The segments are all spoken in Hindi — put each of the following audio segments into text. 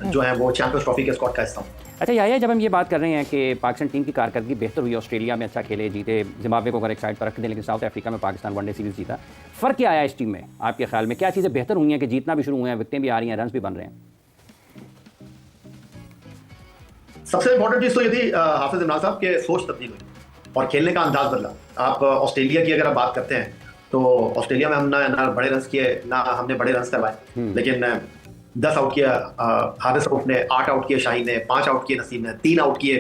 जो है वो चैंपियंस ट्रॉफी के स्क्वाड का हिस्सा हूँ। अच्छा याया, जब हम ये बात कर रहे हैं कि पाकिस्तान टीम की कारकर्दगी बेहतर हुई, ऑस्ट्रेलिया में अच्छा खेले, जीते, जिम्बाब्वे को अगर एक साइड पर रख दें, लेकिन साउथ अफ्रीका में पाकिस्तान वनडे सीरीज जीता, फ़र्क क्या आया इस टीम में आपके ख्याल में? क्या चीज़ें बेहतर हुई हैं कि जीतना भी शुरू हुए हैं, विकेटें भी आ रही हैं, रन भी बन रहे हैं? सबसे इंपॉर्टेंट चीज तो ये थी हाफिज इमरान साहब के सोच तब्दील हुई और खेलने का अंदाज बदला। आप ऑस्ट्रेलिया की अगर आप बात करते हैं तो ऑस्ट्रेलिया में हमने ना बड़े रन किए ना हमने बड़े रन करवाए, लेकिन 10 आउट किया हारिस रऊफ ने, 8 आउट किए शाहीन ने, 5 आउट किए नसीम ने, 3 आउट किए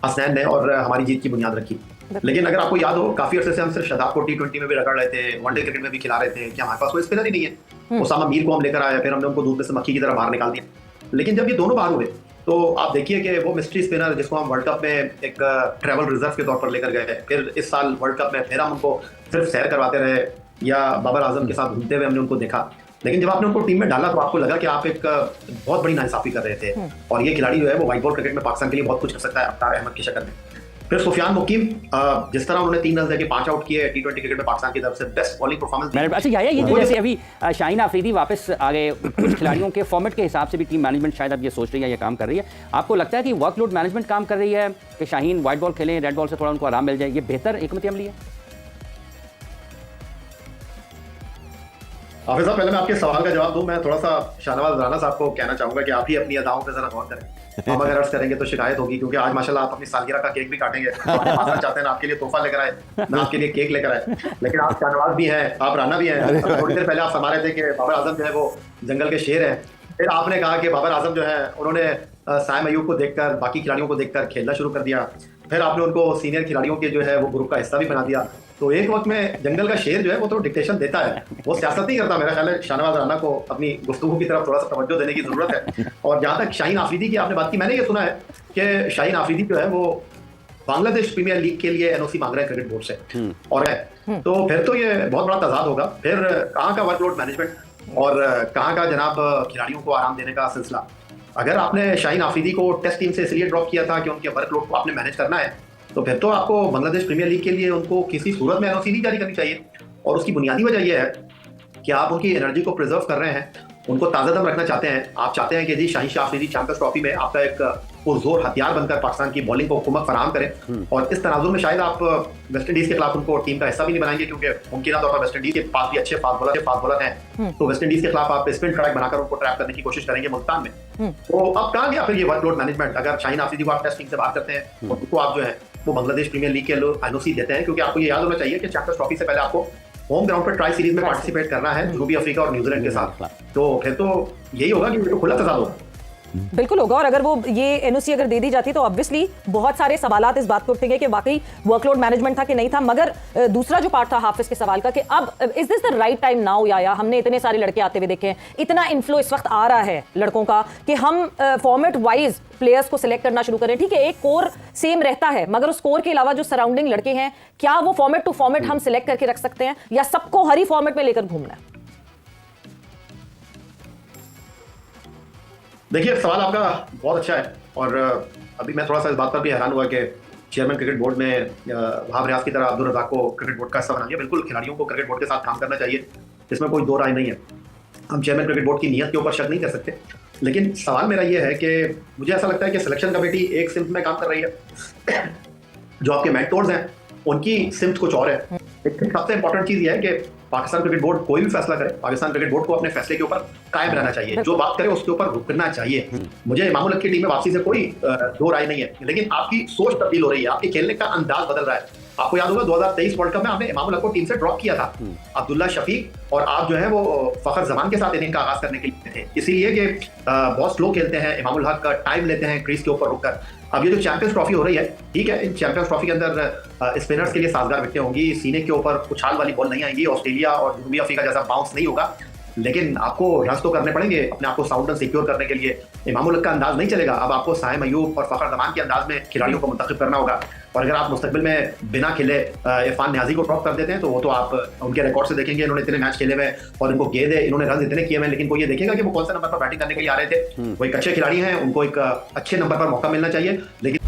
हसनैन ने और हमारी जीत की बुनियाद रखी। लेकिन अगर आपको याद हो, काफी अरसे से हम सिर्फ शदाब को T20 में भी रगड़ रहे थे, वनडे क्रिकेट में भी खिला रहे थे कि हमारे पास कोई स्पिनर ही नहीं है। उसामा मीर को हम लेकर आए, फिर हमने उनको दूध में से मक्खी की तरह बाहर निकाल दिया। लेकिन जब ये दोनों बाहर हुए तो आप देखिए कि वो मिस्ट्री स्पिनर जिसको हम वर्ल्ड कप में एक ट्रैवल रिजर्व के तौर पर लेकर गए, फिर इस साल वर्ल्ड कप में फिर हम उनको सिर्फ सैर करवाते रहे या बाबर आजम के साथ घूमते हुए हमने उनको देखा। लेकिन जब आपने उनको टीम में डाला तो आपको लगा कि आप एक बहुत बड़ी नाइंसाफी कर रहे थे और ये खिलाड़ी जो है वो व्हाइट बॉल क्रिकेट में पाकिस्तान के लिए बहुत कुछ कर सकता है अफ्तार अहमद की शक्ल में। फिर सुफियान मुकीम, जिस तरह उन्होंने 3 रन देके 5 आउट किए T20 क्रिकेट में पाकिस्तान की तरफ से बेस्ट बॉलिंग परफॉर्मेंस। अच्छा याया, ये जो जैसे अभी शाहीन आफरीदी वापस आ गए, कुछ खिलाड़ियों के फॉर्मेट के हिसाब से भी टीम मैनेजमेंट शायद अब ये सोच रही है, ये काम कर रही है, आपको लगता है कि वर्कलोड मैनेजमेंट काम कर रही है कि शाहीन व्हाइट बॉल खेलें, रेड बॉल से थोड़ा उनको आराम मिल जाए, ये बेहतर हिकमत अमली है? हाफिज साहब, पहले मैं आपके सवाल का जवाब दूं, मैं थोड़ा सा शाहनवाज राना साहब को कहना चाहूंगा कि आप ही अपनी अदाओं पे जरा गौर करें। हम अगर अर्ज करेंगे तो शिकायत होगी, क्योंकि आज माशाल्लाह आप अपनी सालगिरह का केक भी काटेंगे, आप चाहते हैं आपके लिए तोहफा लेकर आए, मैं आपके लिए केक लेकर आए, लेकिन आप शाहनवाज भी हैं, आप राना भी हैं। थोड़ी देर पहले आप फरमा रहे थे कि बाबर आजम जो है वो जंगल के शेर है, फिर आपने कहा कि बाबर आजम जो है उन्होंने साइम अयूब को देखकर, बाकी खिलाड़ियों को देखकर खेलना शुरू कर दिया, फिर आपने उनको सीनियर खिलाड़ियों के जो है वो ग्रुप का हिस्सा भी बना दिया। तो एक वक्त में जंगल का शेर जो है वो तो डिक्टेशन देता है, वो सियासत नहीं करता। मेरा ख्याल है शाहनवाज राना को अपनी गुफ्तगू की तरफ थोड़ा सा तवज्जो देने की जरूरत है। और जहाँ तक शाहीन आफरीदी की आपने बात की, मैंने ये सुना है कि शाहीन आफरीदी जो है वो बांग्लादेश प्रीमियर लीग के लिए NOC मांग रहे हैं क्रिकेट बोर्ड से और है, तो फिर तो ये बहुत बड़ा तजाद होगा। फिर कहाँ का वर्कलोड मैनेजमेंट और कहाँ का जनाब खिलाड़ियों को आराम देने का सिलसिला। अगर आपने शाहीन आफरीदी को टेस्ट टीम से इसलिए ड्रॉप किया था कि उनके वर्कलोड को आपने मैनेज करना है, तो फिर तो आपको बांग्लादेश प्रीमियर लीग के लिए उनको किसी सूरत में NOC नहीं जारी करनी चाहिए। और उसकी बुनियादी वजह यह है कि आप उनकी एनर्जी को प्रिजर्व कर रहे हैं, उनको ताज़ा दम रखना चाहते हैं। आप चाहते हैं कि जी शाहीन शाह अफरीदी चैंपियंस ट्रॉफी में आपका एक पुरजोर हथियार बनकर पाकिस्तान की बॉलिंग को कुमक फराहम करें। और इस तनाजुर में शायद आप वेस्ट इंडीज के खिलाफ उनको टीम का हिस्सा भी नहीं बनाएंगे, क्योंकि मुमकिन तौर पर वेस्ट इंडीज के पास भी अच्छे फास्ट बॉलर हैं, तो वेस्ट इंडीज के खिलाफ आप स्पिन ट्रैक बनाकर उनको ट्रैप करने की कोशिश करेंगे मुल्तान में। तो अब कहाँ गया फिर ये वर्कलोड मैनेजमेंट? अगर शाहीन आफरीदी को आप टेस्ट टीम से बात करते हैं और उनको आप जो है वो बांग्लादेश प्रीमियर लीग के NOC देते हैं, क्योंकि आपको ये याद होना चाहिए कि चैंपियंस ट्रॉफी से पहले आपको होम ग्राउंड पर ट्राई सीरीज में पार्टिसिपेट करना है जनूबी अफ्रीका और न्यूजीलैंड के साथ। तो फिर तो यही होगा कि तो खुला तजाद होगा। बिल्कुल होगा। और अगर वो ये NOC अगर दे दी जाती तो ऑब्वियसली बहुत सारे सवालात इस बात को उठेंगे कि वाकई वर्कलोड मैनेजमेंट था कि नहीं था। मगर दूसरा जो पार्ट था हाफिज के सवाल का कि अब is this the right time now, या हमने इतने सारे लड़के आते हुए देखे हैं, इतना इन्फ्लो इस वक्त आ रहा है लड़कों का कि हम फॉर्मेट वाइज प्लेयर्स को सिलेक्ट करना शुरू करें। ठीक है, एक कोर सेम रहता है, मगर उस कोर के अलावा जो सराउंडिंग लड़के हैं, क्या वो फॉर्मेट टू फॉर्मेट हम सिलेक्ट करके रख सकते हैं या सबको हर ही फॉर्मेट में लेकर घूमना है? देखिए, सवाल आपका बहुत अच्छा है और अभी मैं थोड़ा सा इस बात पर भी हैरान हुआ कि चेयरमैन क्रिकेट बोर्ड में वहाब रियाज की तरह अब्दुल रज़ाक को क्रिकेट बोर्ड का हिस्सा बना लिया। बिल्कुल, खिलाड़ियों को क्रिकेट बोर्ड के साथ काम करना चाहिए, इसमें कोई दो राय नहीं है। हम चेयरमैन क्रिकेट बोर्ड की नीयत के ऊपर शक नहीं कर सकते, लेकिन सवाल मेरा ये है कि मुझे ऐसा लगता है कि सिलेक्शन कमेटी एक सिम्त में काम कर रही है, जो आपके मेंटोर्स हैं उनकी सिम्त कुछ और है। लेकिन सबसे इंपॉर्टेंट चीज़ ये है कि पाकिस्तान क्रिकेट बोर्ड कोई भी फैसला करे, पाकिस्तान क्रिकेट बोर्ड को अपने फैसले के ऊपर कायम रहना चाहिए, जो बात करे उसके ऊपर रुकना चाहिए। मुझे इमामुल हक की टीम में वापसी से कोई दो राय नहीं है, लेकिन आपकी सोच तब्दील हो रही है, आपके खेलने का अंदाज बदल रहा है। आपको याद होगा 2023 वर्ल्ड कप में आपने इमामुल हक को टीम से ड्रॉप किया था, अब्दुल्ला शफीक और आप जो है वो फखर जमान के साथ इनिंग का आगाज करने के लिए थे, इसीलिए कि बहुत स्लो खेलते हैं, इमामुल हक का टाइम लेते हैं क्रीज के ऊपर रुककर। अब ये जो चैंपियंस ट्रॉफी हो रही है, ठीक है, इन चैंपियंस ट्रॉफी के अंदर स्पिनर्स के लिए साजगार विकेटें होंगी, सीने के ऊपर उछाल वाली बॉल नहीं आएगी, ऑस्ट्रेलिया और जनूबी अफ्रीका जैसा बाउंस नहीं होगा, लेकिन आपको रन्स तो करने पड़ेंगे अपने आप को साउंड एंड सिक्योर करने के लिए। इमामुल हक का अंदाज नहीं चलेगा, अब आपको साइम अयूब और फखर जमान के अंदाज में खिलाड़ियों को मुंतखब करना होगा। और अगर आप मुस्तकबिल में बिना खेले इरफान नियाजी को ड्रॉप कर देते हैं, तो वो तो आप उनके रिकॉर्ड से देखेंगे, इन्होंने इतने मैच खेले हुए और इनको गेंद है, इन्होंने रन इतने किए हुए, लेकिन कोई ये देखेगा कि वो कौन सा नंबर पर बैटिंग करने के लिए आ रहे थे। वो एक अच्छे खिलाड़ी हैं, उनको एक अच्छे नंबर पर मौका मिलना चाहिए, लेकिन